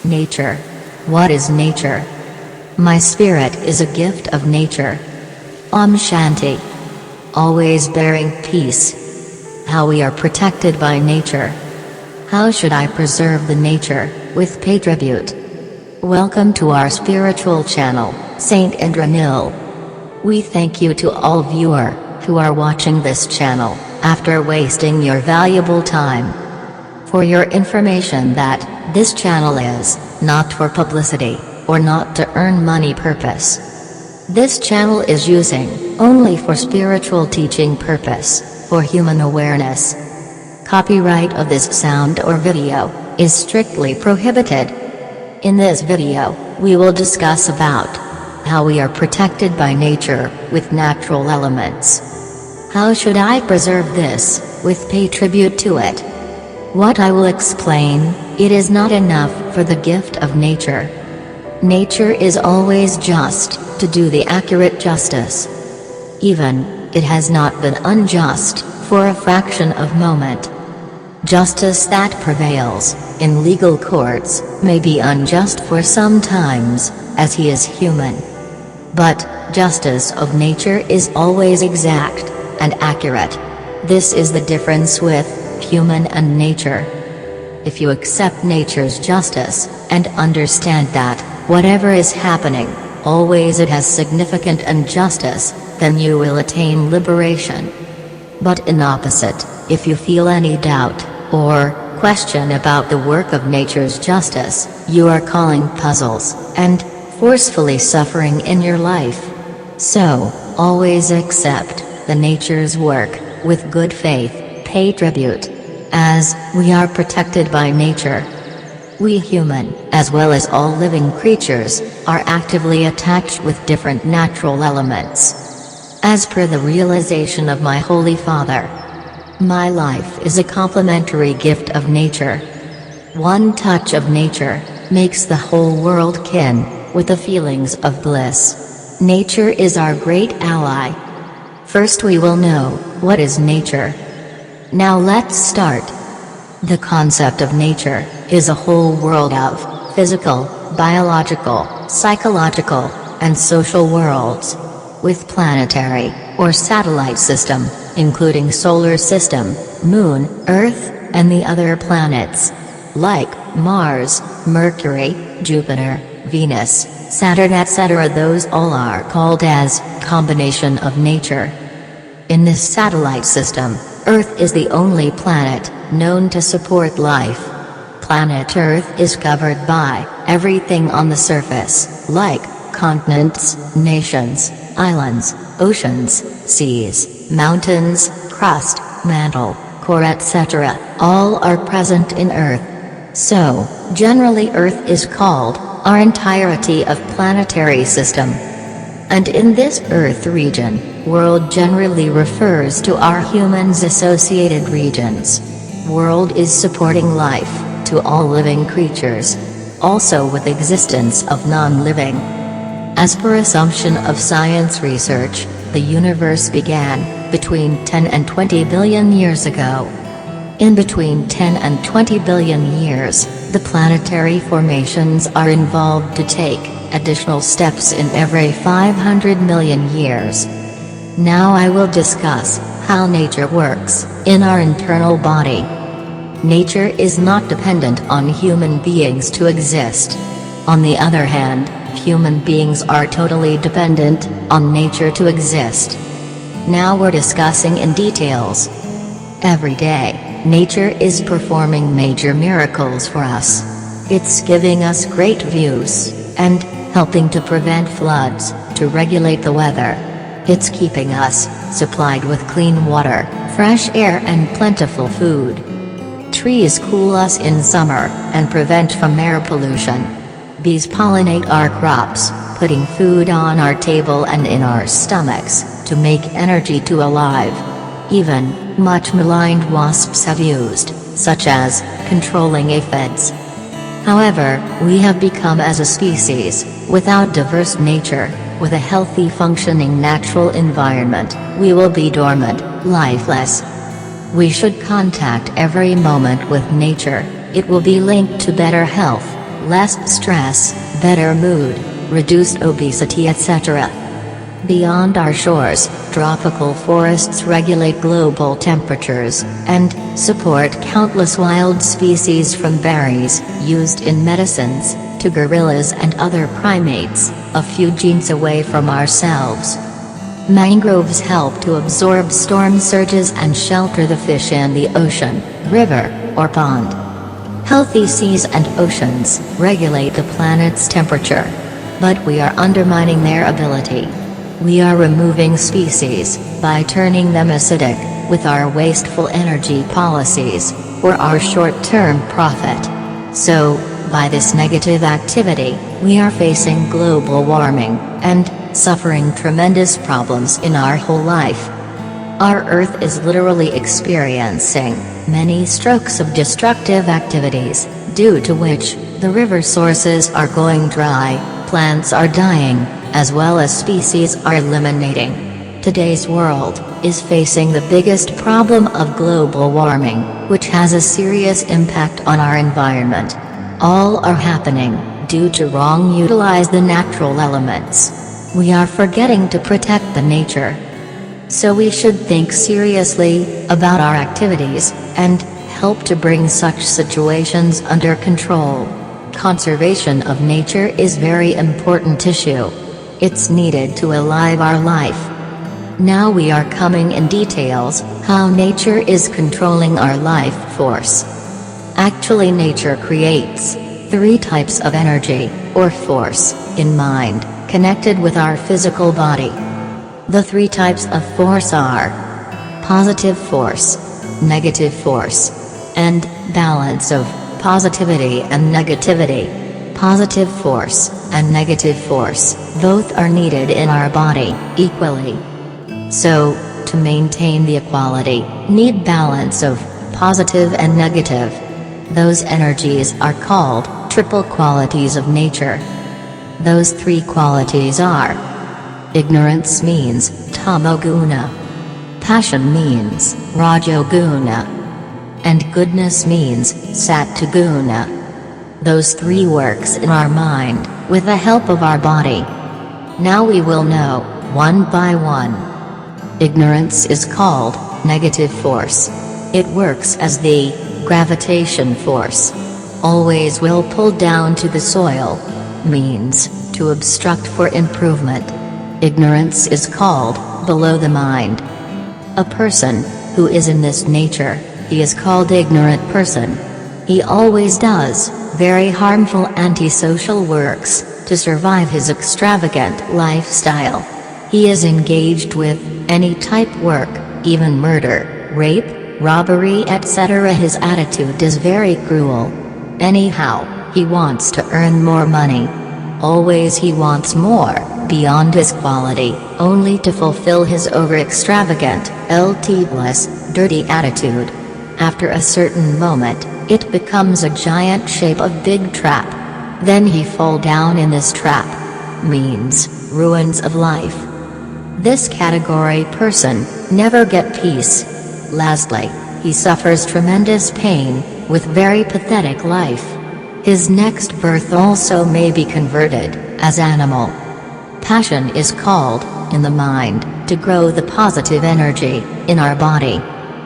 Nature. What is nature? My spirit is a gift of nature. Om Shanti. Always bearing peace. How we are protected by nature. How should I preserve the nature, with pay tribute? Welcome to our spiritual channel, Saint Indranil. We thank you to all viewer who are watching this channel, after wasting your valuable time. For your information that, this channel is, not for publicity, or not to earn money purpose. This channel is using, only for spiritual teaching purpose, for human awareness. Copyright of this sound or video, is strictly prohibited. In this video, we will discuss about, how we are protected by nature, with natural elements. How should I preserve this, with pay tribute to it? What I will explain, it is not enough for the gift of nature. Nature is always just, to do the accurate justice. Even, it has not been unjust, for a fraction of moment. Justice that prevails, in legal courts, may be unjust for some times, as he is human. But, justice of nature is always exact, and accurate. This is the difference with, human and nature. If you accept nature's justice, and understand that, whatever is happening, always it has significant injustice, then you will attain liberation. But in opposite, if you feel any doubt, or question about the work of nature's justice, you are causing puzzles, and forcefully suffering in your life. So, always accept the nature's work, with good faith, pay tribute. As we are protected by nature. We human, as well as all living creatures, are actively attached with different natural elements. As per the realization of my Holy Father, my life is a complementary gift of nature. One touch of nature makes the whole world kin with the feelings of bliss. Nature is our great ally. First we will know what is nature. Now let's start. The concept of nature is a whole world of physical, biological, psychological, and social worlds, with planetary or satellite system, including solar system, moon, Earth, and the other planets, like Mars, Mercury, Jupiter, Venus, Saturn, etc. Those all are called as combination of nature. In this satellite system, Earth is the only planet known to support life. Planet Earth is covered by everything on the surface, like continents, nations, islands, oceans, seas, mountains, crust, mantle, core, etc. All are present in Earth. So, generally Earth is called our entirety of planetary system. And in this Earth region, world generally refers to our humans associated regions. World is supporting life, to all living creatures, also with existence of non-living. As per assumption of science research, the universe began, between 10 and 20 billion years ago. In between 10 and 20 billion years, the planetary formations are involved to take additional steps in every 500 million years. Now I will discuss how nature works in our internal body. Nature is not dependent on human beings to exist. On the other hand, human beings are totally dependent on nature to exist. Now we're discussing in details. Every day, nature is performing major miracles for us. It's giving us great views, and helping to prevent floods, to regulate the weather. It's keeping us supplied with clean water, fresh air and plentiful food. Trees cool us in summer, and prevent from air pollution. Bees pollinate our crops, putting food on our table and in our stomachs, to make energy to alive. Even, much maligned wasps have used, such as, controlling aphids. However, we have become as a species, without diverse nature, with a healthy functioning natural environment, we will be dormant, lifeless. We should contact every moment with nature, it will be linked to better health, less stress, better mood, reduced obesity, etc. Beyond our shores, tropical forests regulate global temperatures, and support countless wild species from berries, used in medicines, to gorillas and other primates, a few genes away from ourselves. Mangroves help to absorb storm surges and shelter the fish in the ocean, river, or pond. Healthy seas and oceans regulate the planet's temperature. But we are undermining their ability. We are removing species, by turning them acidic, with our wasteful energy policies, for our short-term profit. So, by this negative activity, we are facing global warming, and suffering tremendous problems in our whole life. Our Earth is literally experiencing many strokes of destructive activities, due to which, the river sources are going dry, plants are dying, as well as species are eliminating. Today's world is facing the biggest problem of global warming, which has a serious impact on our environment. All are happening due to wrong utilize the natural elements. We are forgetting to protect the nature. So we should think seriously about our activities and help to bring such situations under control. Conservation of nature is very important issue. It's needed to alive our life. Now we are coming in details, how nature is controlling our life force. Actually, nature creates 3 types of energy, or force, in mind, connected with our physical body. The 3 types of force are positive force, negative force, and balance of positivity and negativity. Positive force and negative force, both are needed in our body, equally. So, to maintain the equality, need balance of positive and negative. Those energies are called triple qualities of nature. Those 3 qualities are: ignorance means tamoguna, passion means rajoguna, and goodness means sattva-guna. Those 3 works in our mind, with the help of our body. Now we will know, one by one. Ignorance is called negative force. It works as the gravitation force. Always will pull down to the soil. Means, to obstruct for improvement. Ignorance is called below the mind. A person who is in this nature, he is called ignorant person. He always does very harmful antisocial works to survive his extravagant lifestyle. He is engaged with any type work, even murder, rape, robbery, etc. His attitude is very cruel. Anyhow, he wants to earn more money. Always he wants more, beyond his quality, only to fulfill his over-extravagant, limitless, dirty attitude. After a certain moment, it becomes a giant shape of big trap. Then he fall down in this trap. Means, ruins of life. This category person, never get peace. Lastly, he suffers tremendous pain, with very pathetic life. His next birth also may be converted, as animal. Passion is called, in the mind, to grow the positive energy, in our body.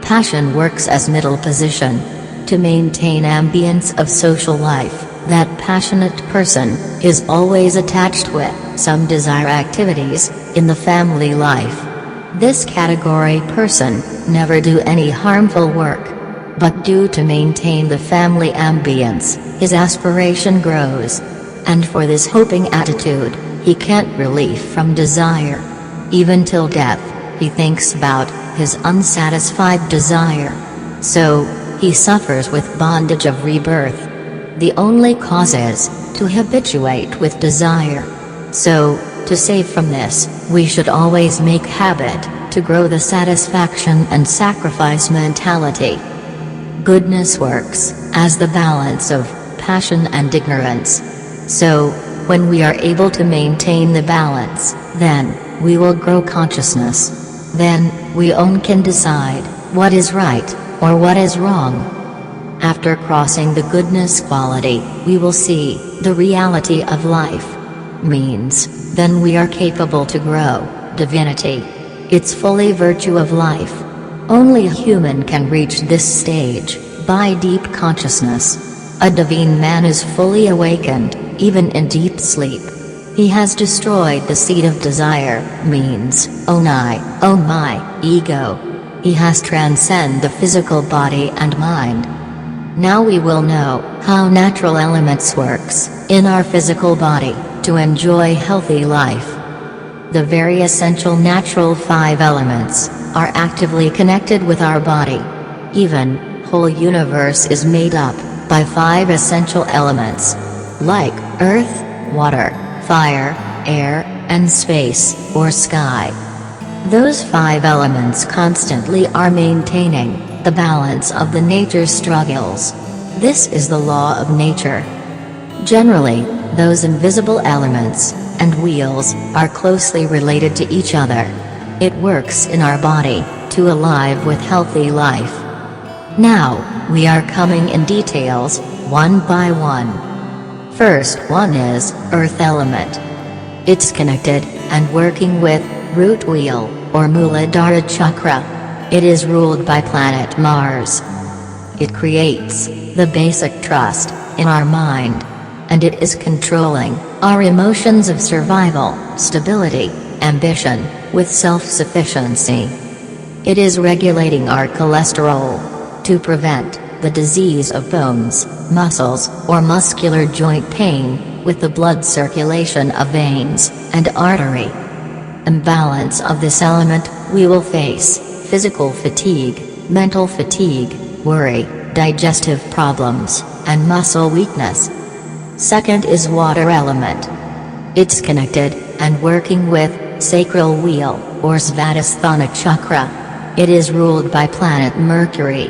Passion works as middle position. To maintain ambience of social life, that passionate person, is always attached with, some desire activities, in the family life. This category person, never do any harmful work. But due to maintain the family ambience, his aspiration grows. And for this hoping attitude, he can't relieve from desire. Even till death, he thinks about his unsatisfied desire. So, he suffers with bondage of rebirth. The only cause is, to habituate with desire. So, to save from this, we should always make habit, to grow the satisfaction and sacrifice mentality. Goodness works, as the balance of passion and ignorance. So, when we are able to maintain the balance, then, we will grow consciousness. Then, we own can decide, what is right, or what is wrong. After crossing the goodness quality, we will see the reality of life. Means, then we are capable to grow divinity. It's fully virtue of life. Only a human can reach this stage, by deep consciousness. A divine man is fully awakened, even in deep sleep. He has destroyed the seed of desire, means, own I, own my, ego. He has transcended the physical body and mind. Now we will know how natural elements works in our physical body to enjoy healthy life. The very essential natural 5 elements are actively connected with our body. Even whole universe is made up by 5 essential elements, like earth, water, fire, air, and space or sky. Those 5 elements constantly are maintaining the balance of the nature struggles. This is the law of nature. Generally, those invisible elements and wheels are closely related to each other. It works in our body to alive with healthy life. Now, we are coming in details, one by one. First one is earth element. It's connected and working with root wheel or Muladhara chakra. It is ruled by planet Mars. It creates the basic trust in our mind, and it is controlling our emotions of survival, stability, ambition, with self-sufficiency. It is regulating our cholesterol to prevent the disease of bones, muscles, or muscular joint pain, with the blood circulation of veins and artery. Imbalance of this element, we will face physical fatigue, mental fatigue, worry, digestive problems, and muscle weakness. Second is water element. It's connected and working with sacral wheel or Svadhisthana chakra. It is ruled by planet Mercury.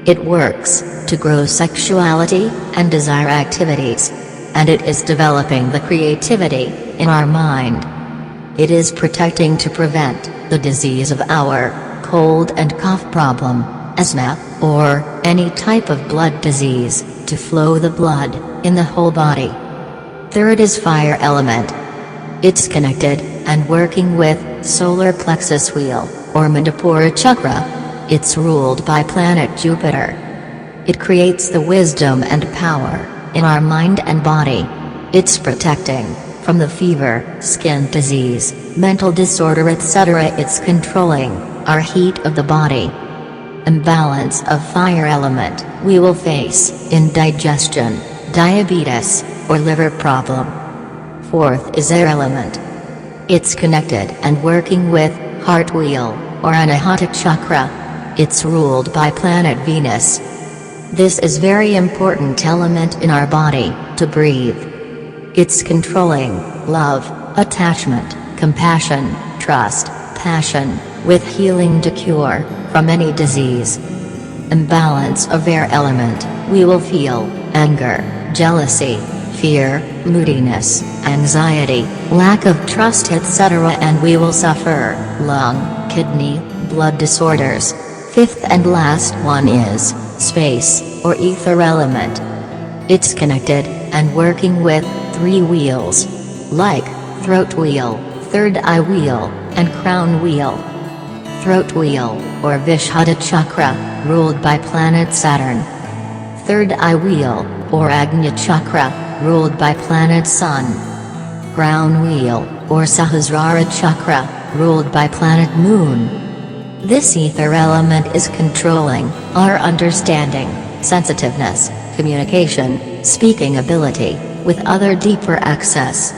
It works to grow sexuality and desire activities, and it is developing the creativity in our mind. It is protecting to prevent the disease of our cold and cough problem, asthma, or any type of blood disease, to flow the blood in the whole body. Third is fire element. It's connected and working with solar plexus wheel or Manipura chakra. It's ruled by planet Jupiter. It creates the wisdom and power in our mind and body. It's protecting from the fever, skin disease, mental disorder, etc. It's controlling our heat of the body. Imbalance of fire element, we will face indigestion, diabetes, or liver problem. Fourth is air element. It's connected and working with heart wheel or Anahata chakra. It's ruled by planet Venus. This is very important element in our body to breathe. It's controlling love, attachment, compassion, trust, passion, with healing to cure from any disease. Imbalance of air element, we will feel anger, jealousy, fear, moodiness, anxiety, lack of trust, etc., and we will suffer lung, kidney, blood disorders. Fifth and last one is space or ether element. It's connected and working with 3 wheels, like throat wheel, third eye wheel, and crown wheel. Throat wheel or Vishuddha chakra, ruled by planet Saturn. Third eye wheel or Agnya chakra, ruled by planet Sun. Crown wheel or Sahasrara chakra, ruled by planet Moon. This ether element is controlling our understanding, sensitiveness, communication, speaking ability, with other deeper access.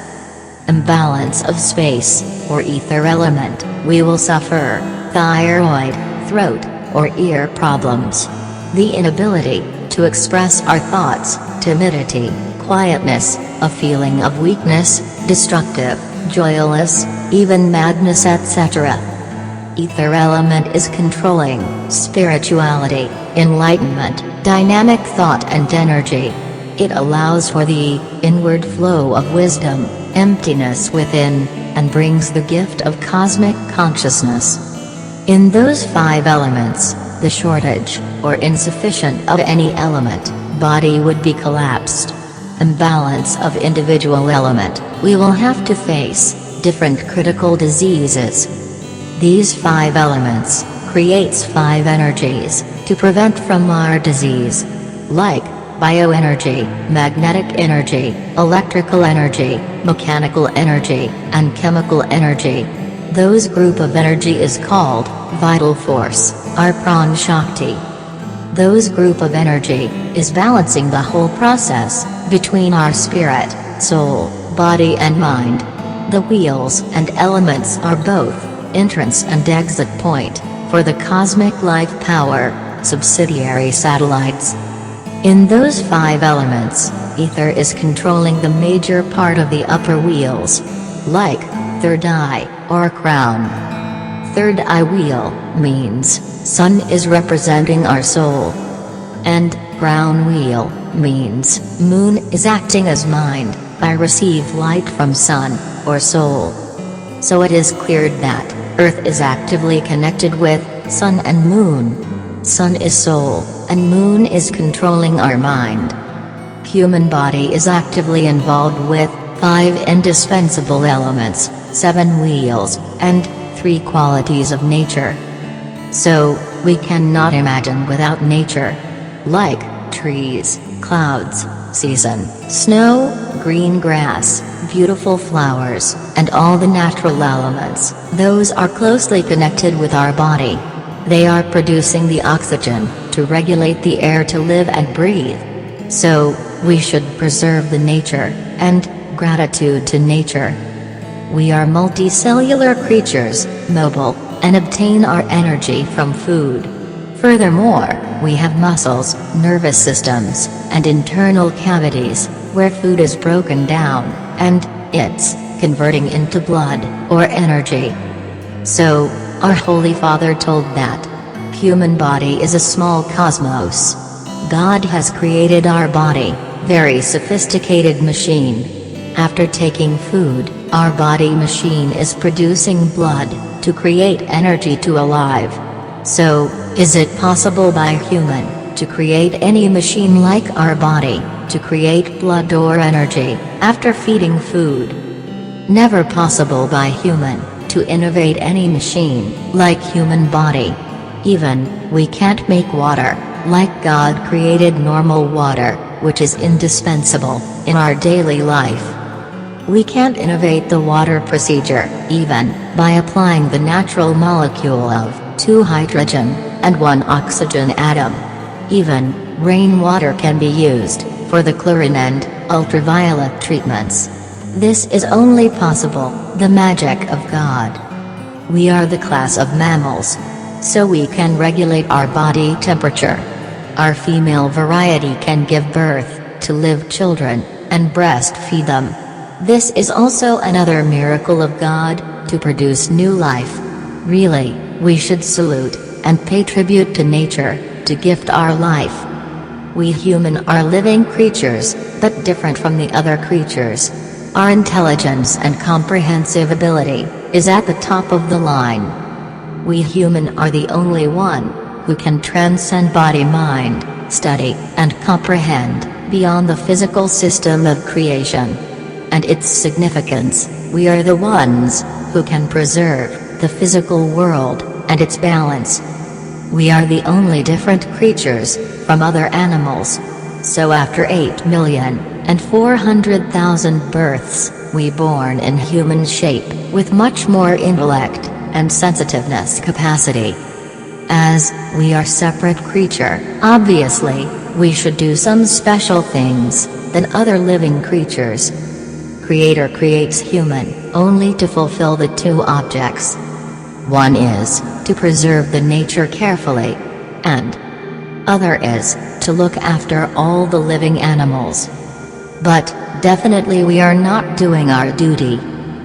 Imbalance of space or ether element, we will suffer thyroid, throat, or ear problems. The inability to express our thoughts, timidity, quietness, a feeling of weakness, destructive, joyless, even madness, etc. Ether element is controlling spirituality, enlightenment, dynamic thought and energy. It allows for the inward flow of wisdom, emptiness within, and brings the gift of cosmic consciousness. In those 5 elements, the shortage, or insufficient of any element, body would be collapsed. Imbalance of individual element, we will have to face different critical diseases. These 5 elements creates 5 energies to prevent from our disease, like bioenergy, magnetic energy, electrical energy, mechanical energy, and chemical energy. Those group of energy is called vital force, our Pran Shakti. Those group of energy is balancing the whole process between our spirit, soul, body and mind. The wheels and elements are both entrance and exit point for the cosmic life power, subsidiary satellites. In those 5 elements, ether is controlling the major part of the upper wheels, like third eye, or crown. Third eye wheel means sun is representing our soul. And crown wheel means moon is acting as mind, by receive light from sun, or soul. So it is clear that earth is actively connected with sun and moon. Sun is soul, and moon is controlling our mind. Human body is actively involved with 5 indispensable elements, 7 wheels, and 3 qualities of nature. So, we cannot imagine without nature. Like trees, clouds, season, snow, green grass, beautiful flowers, and all the natural elements, those are closely connected with our body. They are producing the oxygen to regulate the air to live and breathe. So, we should preserve the nature, and gratitude to nature. We are multicellular creatures, mobile, and obtain our energy from food. Furthermore, we have muscles, nervous systems, and internal cavities, where food is broken down, and it's converting into blood, or energy. So, our Holy Father told that human body is a small cosmos. God has created our body, very sophisticated machine. After taking food, our body machine is producing blood, to create energy to alive. So, is it possible by human, to create any machine like our body, to create blood or energy, after feeding food? Never possible by human, to innovate any machine, like human body. Even, we can't make water, like God created normal water, which is indispensable, in our daily life. We can't innovate the water procedure, even, by applying the natural molecule of 2 hydrogen, and 1 oxygen atom. Even, rainwater can be used, for the chlorine and ultraviolet treatments. This is only possible, the magic of God. We are the class of mammals. So we can regulate our body temperature. Our female variety can give birth, to live children, and breastfeed them. This is also another miracle of God, to produce new life. Really, we should salute, and pay tribute to nature, to gift our life. We human are living creatures, but different from the other creatures. Our intelligence and comprehensive ability, is at the top of the line. We human are the only one, who can transcend body-mind, study, and comprehend, beyond the physical system of creation. And its significance, we are the ones, who can preserve, the physical world, and its balance. We are the only different creatures, from other animals. So after 8,400,000 births, we born in human shape, with much more intellect, and sensitiveness capacity. As, we are separate creature, obviously, we should do some special things, than other living creatures. Creator creates human, only to fulfill the 2 objects. One is, to preserve the nature carefully, and other is, to look after all the living animals. But, definitely we are not doing our duty.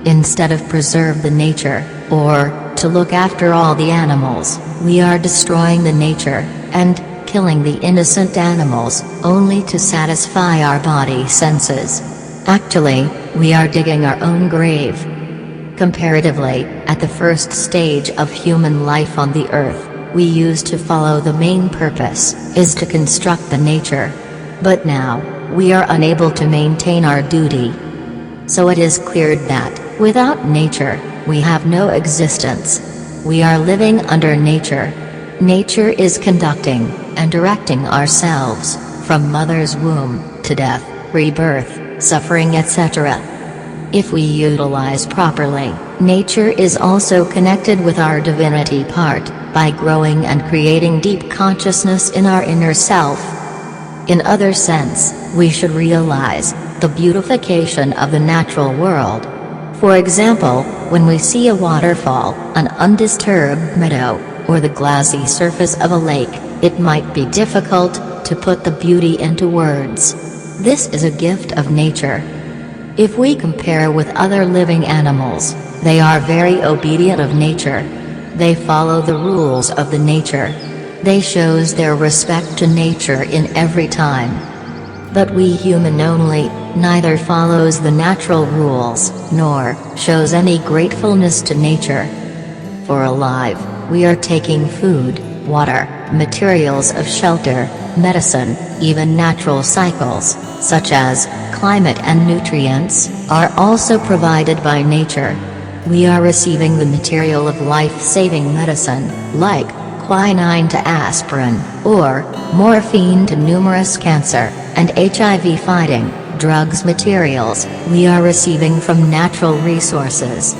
Instead of preserve the nature, or, to look after all the animals, we are destroying the nature, and killing the innocent animals, only to satisfy our body senses. Actually, we are digging our own grave. Comparatively, at the first stage of human life on the earth, we used to follow the main purpose, is to construct the nature. But now, we are unable to maintain our duty. So it is clear that, without nature, we have no existence. We are living under nature. Nature is conducting and directing ourselves, from mother's womb to death, rebirth, suffering, etc. If we utilize properly, nature is also connected with our divinity part, by growing and creating deep consciousness in our inner self. In other sense, we should realize the beautification of the natural world. For example, when we see a waterfall, an undisturbed meadow, or the glassy surface of a lake, it might be difficult to put the beauty into words. This is a gift of nature. If we compare with other living animals, they are very obedient of nature. They follow the rules of the nature. They shows their respect to nature in every time. But we human only, neither follows the natural rules, nor shows any gratefulness to nature. For alive, we are taking food, water, materials of shelter, medicine, even natural cycles, such as climate and nutrients, are also provided by nature. We are receiving the material of life-saving medicine, like quinine to aspirin, or morphine to numerous cancer and HIV fighting drugs materials we are receiving from natural resources.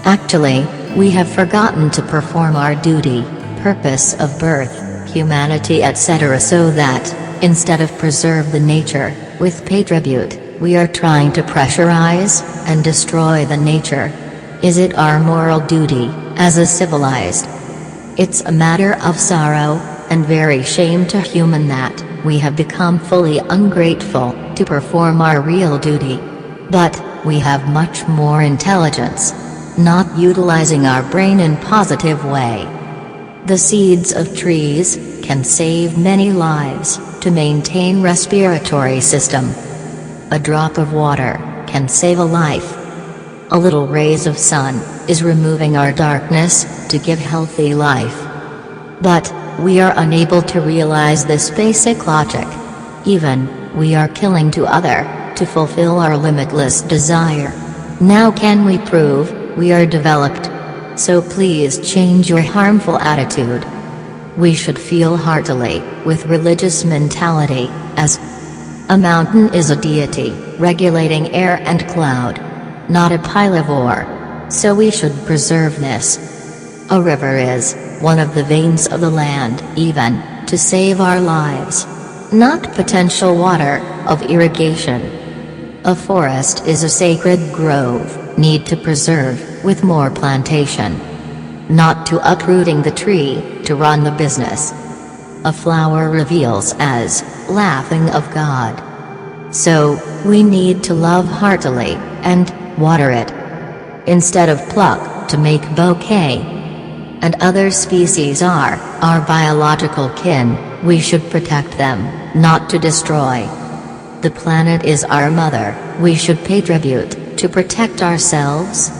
Actually, we have forgotten to perform our duty, purpose of birth, humanity, etc., so that, instead of preserve the nature, with pay tribute, we are trying to pressurize and destroy the nature. Is it our moral duty, as a civilized? It's a matter of sorrow, and very shame to human that, we have become fully ungrateful, to perform our real duty. But, we have much more intelligence. Not utilizing our brain in positive way. The seeds of trees can save many lives, to maintain respiratory system. A drop of water can save a life. A little rays of sun is removing our darkness to give healthy life. But we are unable to realize this basic logic. Even we are killing to other to fulfill our limitless desire. Now can we prove we are developed? So please change your harmful attitude. We should feel heartily, with religious mentality, as a mountain is a deity, regulating air and cloud. Not a pile of ore. So we should preserve this. A river is one of the veins of the land, even to save our lives. Not potential water of irrigation. A forest is a sacred grove, need to preserve, with more plantation. Not to uprooting the tree, to run the business. A flower reveals as laughing of God. So, we need to love heartily, and water it. Instead of pluck, to make bouquet. And other species are our biological kin, we should protect them, not to destroy. The planet is our mother, we should pay tribute, to protect ourselves.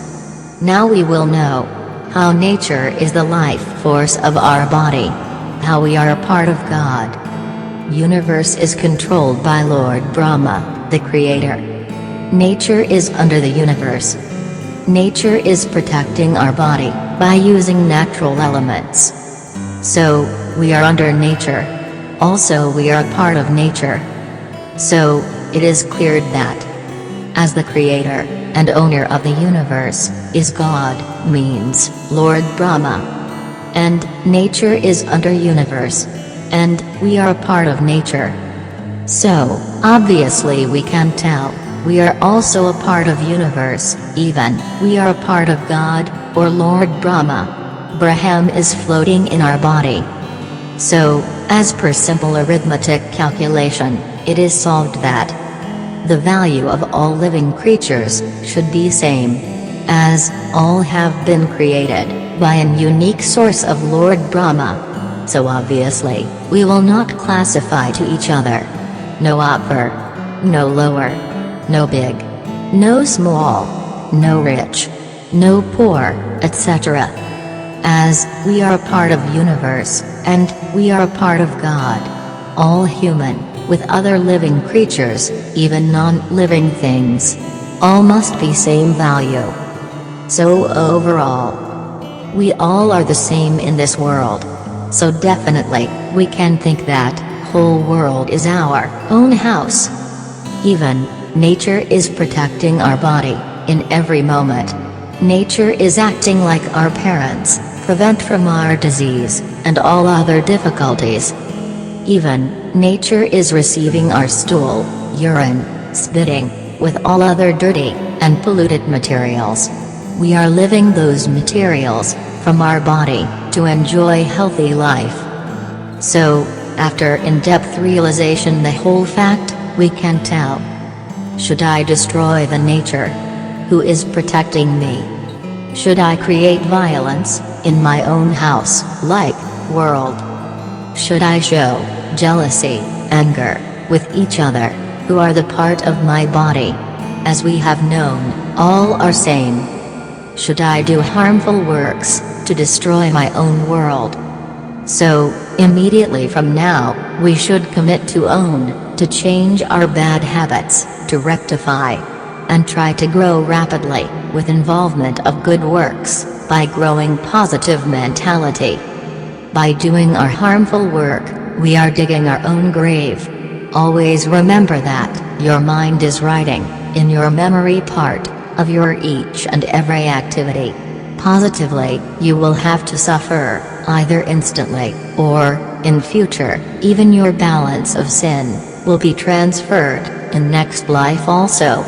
Now we will know how nature is the life force of our body, how we are a part of God. Universe is controlled by Lord Brahma, the Creator. Nature is under the universe. Nature is protecting our body, by using natural elements. So, we are under nature. Also we are a part of nature. So, it is clear that, as the Creator, and owner of the universe, is God, means, Lord Brahma. And, nature is under universe. And, we are a part of nature. So, obviously we can tell, we are also a part of universe, even, we are a part of God, or Lord Brahma. Brahman is floating in our body. So, as per simple arithmetic calculation, it is solved that the value of all living creatures should be same, as all have been created by an unique source of Lord Brahma. So obviously, we will not classify to each other. No upper, no lower, no big, no small, no rich, no poor, etc. as we are a part of universe, and we are a part of God. All human, with other living creatures, even non-living things. All must be same value. So overall, we all are the same in this world. So definitely, we can think that whole world is our own house. Even, nature is protecting our body, in every moment. Nature is acting like our parents, prevent from our disease, and all other difficulties. Even, nature is receiving our stool, urine, spitting, with all other dirty, and polluted materials. We are living those materials, from our body, to enjoy healthy life. So, after in-depth realization the whole fact, we can tell. Should I destroy the nature? Who is protecting me? Should I create violence, in my own house, like, world? Should I show jealousy, anger, with each other, who are the part of my body? As we have known, all are same. Should I do harmful works, to destroy my own world? So, immediately from now, we should commit to own, to change our bad habits, to rectify, and try to grow rapidly, with involvement of good works, by growing positive mentality. By doing our harmful work, we are digging our own grave. Always remember that, your mind is writing, in your memory part, of your each and every activity. Positively, you will have to suffer, either instantly, or, in future, even your balance of sin, will be transferred, in next life also.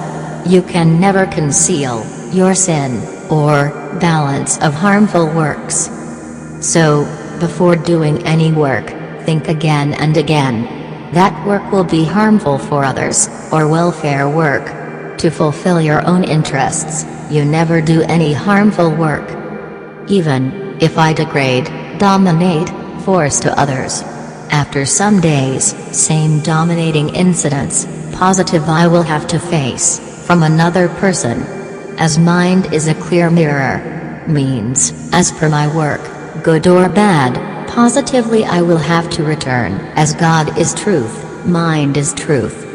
You can never conceal, your sin, or, balance of harmful works. So, before doing any work, think again and again. That work will be harmful for others, or welfare work. To fulfill your own interests, you never do any harmful work. Even, if I degrade, dominate, force to others. After some days, same dominating incidents, positive I will have to face, from another person. As mind is a clear mirror. Means, as per my work, good or bad, positively I will have to return, as God is truth, mind is truth.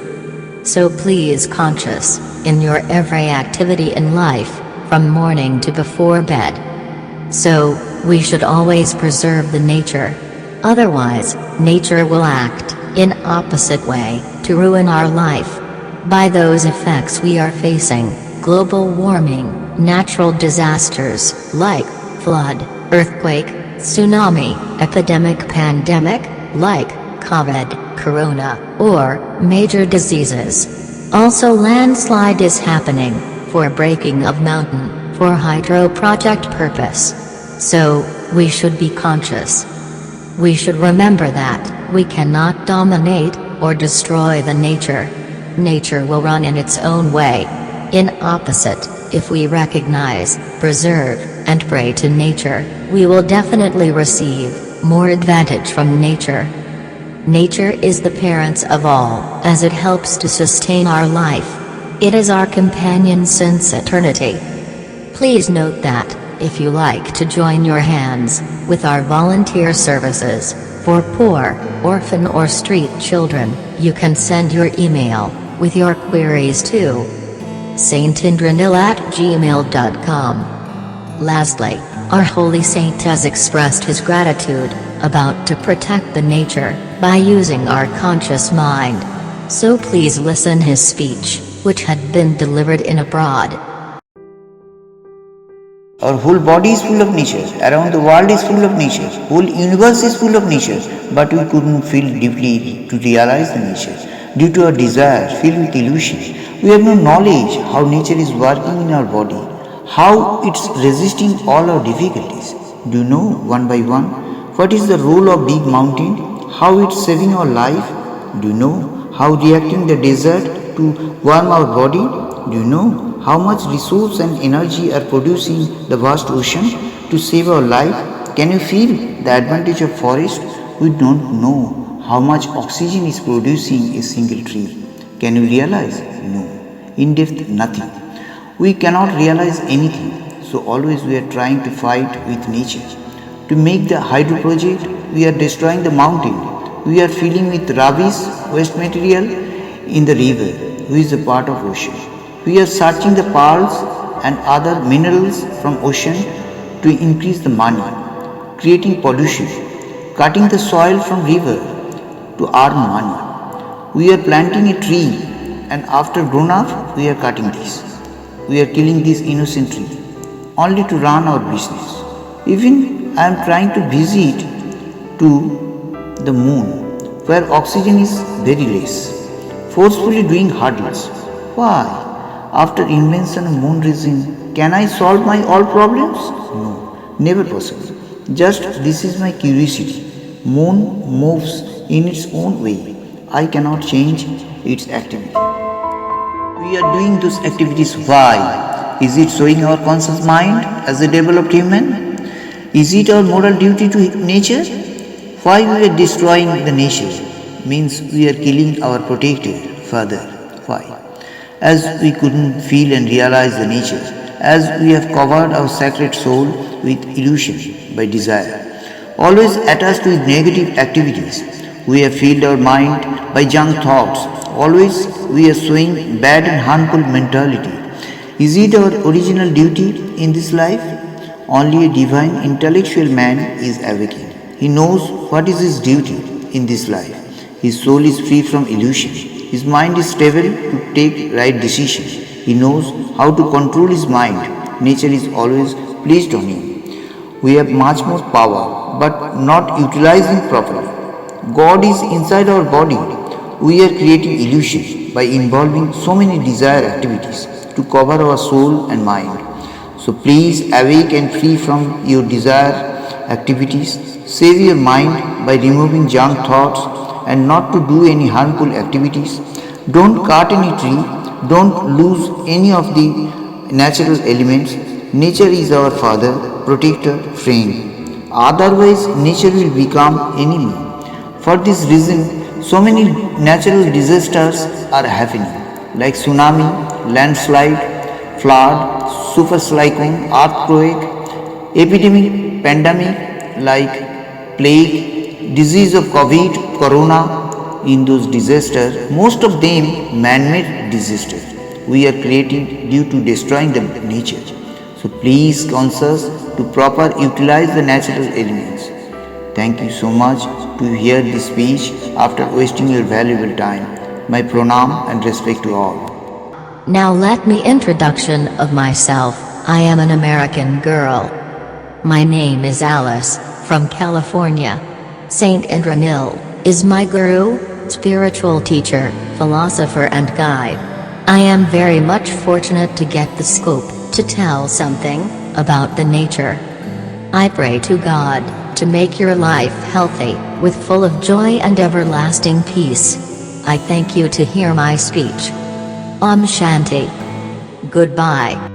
So please conscious, in your every activity in life, from morning to before bed. So, we should always preserve the nature. Otherwise, nature will act, in opposite way, to ruin our life. By those effects we are facing, global warming, natural disasters, like, flood, earthquake, tsunami, epidemic pandemic, like, COVID, corona, or, major diseases. Also landslide is happening, for breaking of mountain, for hydro project purpose. So, we should be conscious. We should remember that, we cannot dominate, or destroy the nature. Nature will run in its own way. In opposite, if we recognize, preserve, and pray to nature, we will definitely receive, more advantage from nature. Nature is the parents of all, as it helps to sustain our life. It is our companion since eternity. Please note that, if you like to join your hands, with our volunteer services, for poor, orphan or street children, you can send your email, with your queries to saintindranil@gmail.com. Lastly, our holy saint has expressed his gratitude, about to protect the nature, by using our conscious mind. So please listen his speech, which had been delivered in abroad. Our whole body is full of nature, around the world is full of nature, whole universe is full of nature, but we couldn't feel deeply to realize the nature. Due to our desire filled with illusion, we have no knowledge how nature is working in our body, how it's resisting all our difficulties. Do you know, one by one, what is the role of big mountain, how it's saving our life? Do you know how reacting the desert to warm our body? Do you know how much resource and energy are producing the vast ocean to save our life? Can you feel the advantage of forest? We don't know how much oxygen is producing a single tree. Can you realize? No. In depth, nothing. We cannot realize anything. So always we are trying to fight with nature. To make the hydro project, we are destroying the mountain. We are filling with rubbish, waste material in the river, which is a part of ocean. We are searching the pearls and other minerals from ocean to increase the money, creating pollution, cutting the soil from river to earn money. We are planting a tree and after grown up, we are cutting this. We are killing this innocent tree only to run our business. Even I am trying to visit to the moon where oxygen is very less, forcefully doing hurdles. Why? After invention of moon reason, can I solve my all problems? No, never possible. Just this is my curiosity. Moon moves in its own way. I cannot change its activity. We are doing those activities. Why? Is it showing our conscious mind as a developed human? Is it our moral duty to nature? Why we are destroying the nature? Means we are killing our protector, Father. Why? As we couldn't feel and realize the nature, as we have covered our sacred soul with illusion by desire, always attached with negative activities. We have filled our mind by junk thoughts. Always we are showing bad and harmful mentality. Is it our original duty in this life? Only a divine intellectual man is awakened. He knows what is his duty in this life. His soul is free from illusion. His mind is stable to take right decisions. He knows how to control his mind. Nature is always pleased on him. We have much more power, but not utilizing properly. God is inside our body. We are creating illusion by involving so many desire activities to cover our soul and mind. So please awake and free from your desire activities. Save your mind by removing junk thoughts and not to do any harmful activities. Don't cut any tree. Don't lose any of the natural elements. Nature is our father, protector, friend. Otherwise, nature will become enemy. For this reason, so many natural disasters are happening, like tsunami, landslide, flood, super cyclone, earthquake, epidemic, pandemic, like plague, disease of COVID, corona. In those disasters, most of them man-made disasters we are creating due to destroying the nature. So please conscious to proper utilize the natural elements. Thank you so much to hear this speech after wasting your valuable time. My pranam and respect to all. Now let me introduction of myself. I am an American girl. My name is Alice, from California. Saint Indranil is my guru, spiritual teacher, philosopher and guide. I am very much fortunate to get the scope to tell something about the nature. I pray to God to make your life healthy, with full of joy and everlasting peace. I thank you to hear my speech. Om Shanti. Goodbye.